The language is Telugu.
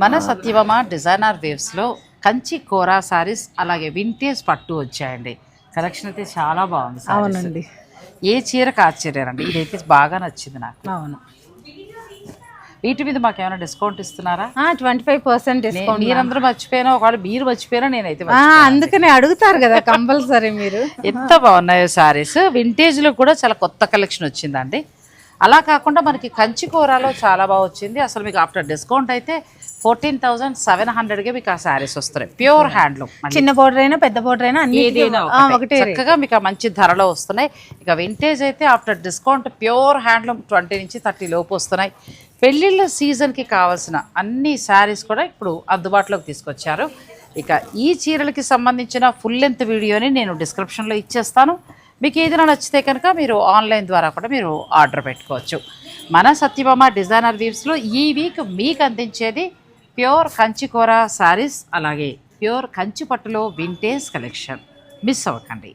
మన సత్యభామ డిజైనర్ వేవ్స్లో కంచి కోరా సారీస్ అలాగే వింటేజ్ పట్టు వచ్చాయండి. కలెక్షన్ అయితే చాలా బాగుంది. అవునండి, ఏ చీరకు ఆశ్చర్యారండి, ఇదైతే బాగా నచ్చింది నాకు. అవును. వీటి మీద మాకు ఏమైనా డిస్కౌంట్ ఇస్తున్నారా? 25% డిస్కౌంట్. మీరందరూ మర్చిపోయినా, ఒకవేళ మీరు మర్చిపోయినా నేనైతే అందుకనే అడుగుతారు కదా కంపల్సరీ మీరు. ఎంత బాగున్నాయో సారీస్. వింటేజ్లో కూడా చాలా కొత్త కలెక్షన్ వచ్చిందండి. అలా కాకుండా మనకి కంచి కూరలో చాలా బాగా వచ్చింది. అసలు మీకు ఆఫ్టర్ డిస్కౌంట్ అయితే 14,700కే మీకు ఆ శారీస్ వస్తున్నాయి. ప్యూర్ హ్యాండ్లూమ్, చిన్న బోర్డర్ అయినా పెద్ద బోర్డర్ అయినా ఏదైనా ఒకటే చక్కగా మీకు మంచి ధరలో వస్తున్నాయి. ఇక వింటేజ్ అయితే ఆఫ్టర్ డిస్కౌంట్ ప్యూర్ హ్యాండ్లూమ్ 20 నుంచి 30 లోపు వస్తున్నాయి. పెళ్ళిళ్ళ సీజన్కి కావాల్సిన అన్ని శారీస్ కూడా ఇప్పుడు అందుబాటులోకి తీసుకొచ్చారు. ఇక ఈ చీరలకి సంబంధించిన ఫుల్ లెంత్ వీడియోని నేను డిస్క్రిప్షన్లో ఇచ్చేస్తాను. మీకు ఏదైనా నచ్చితే కనుక మీరు ఆన్లైన్ ద్వారా కూడా మీరు ఆర్డర్ పెట్టుకోవచ్చు. మన సత్యభామ డిజైనర్ వీవ్స్లో ఈ వీక్ మీకు అందించేది ప్యూర్ కంచికూర శారీస్ అలాగే ప్యూర్ కంచి పట్టులో వింటేజ్ కలెక్షన్. మిస్ అవ్వకండి.